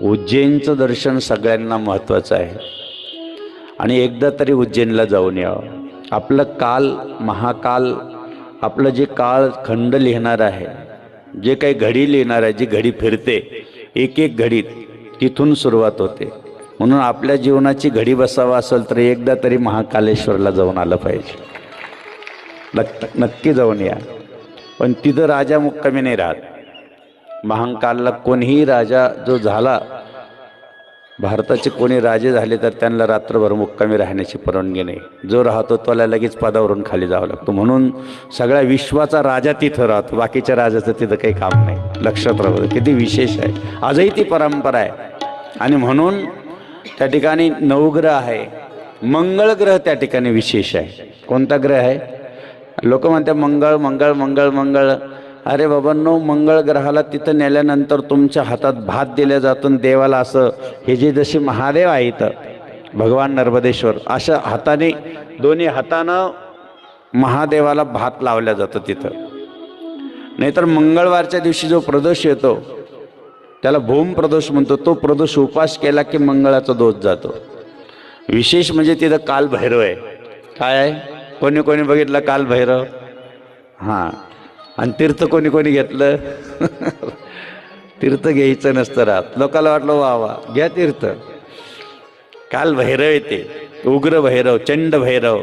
उज्जैनचं दर्शन सगळ्यांना महत्त्वाचं आहे आणि एकदा तरी उज्जैनला जाऊन यावं. आपलं काल महाकाल, आपलं जे कालखंड लिहिणार आहे, जे काही घडी लिहिणार आहे, जी घडी फिरते एक एक घडी तिथून सुरुवात होते. म्हणून आपल्या जीवनाची घडी बसावा असेल तर एकदा तरी महाकालेश्वरला जाऊन आलं पाहिजे. नक्की जाऊन या. पण तिथं राजा मुक्कामी नाही राहत. महाकालला कोणीही राजा जो झाला, भारताचे कोणी राजे झाले तर त्यांना रात्रभर मुक्कामी राहण्याची परवानगी नाही. जो राहतो त्याला लगेच पदावरून खाली जावं लागतं. म्हणून सगळ्या विश्वाचा राजा तिथं राहतो, बाकीच्या राजाचं तिथं काही काम नाही. लक्षात राहू. किती विशेष आहे. आजही ती परंपरा आहे. आणि म्हणून त्या ठिकाणी नवग्रह आहे. मंगळ ग्रह त्या ठिकाणी विशेष आहे. कोणता ग्रह आहे? लोक म्हणतात मंगळ मंगळ मंगळ मंगळ. अरे बाबांनो, मंगळ ग्रहाला तिथं नेल्यानंतर तुमच्या हातात भात दिल्या जातो देवाला. असं हे जे जसे महादेव आहेत भगवान नर्मदेश्वर, अशा हाताने दोन्ही हातानं महादेवाला भात लावल्या जातं तिथं. नाहीतर मंगळवारच्या दिवशी जो प्रदोष येतो त्याला भूम प्रदोष म्हणतो. तो प्रदोष उपास केला की मंगळाचा दोष जातो. विशेष म्हणजे तिथं कालभैरव आहे. काय आहे? कोणी कोणी बघितलं कालभैरव? हां. आणि तीर्थ कोणी कोणी घेतलं? तीर्थ घ्यायचं नसतं राहत. लोकांना वाटलं वा वा घ्या तीर्थ. कालभैरव येते, उग्र भैरव, चंड भैरव,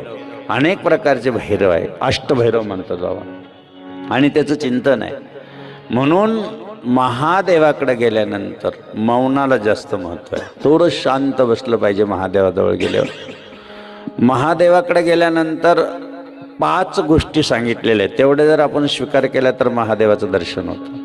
अनेक प्रकारचे भैरव आहे. अष्टभैरव म्हणतात बाबा. आणि त्याचं चिंतन आहे. म्हणून महादेवाकडे गेल्यानंतर मौनाला जास्त महत्त्व आहे. थोडं शांत बसलं पाहिजे महादेवाजवळ गेल्यावर. महादेवाकडे गेल्यानंतर 5 गोष्टी सांगितलेल्या आहेत. तेवढे जर आपण स्वीकार केल्या तर महादेवाचं दर्शन होतं.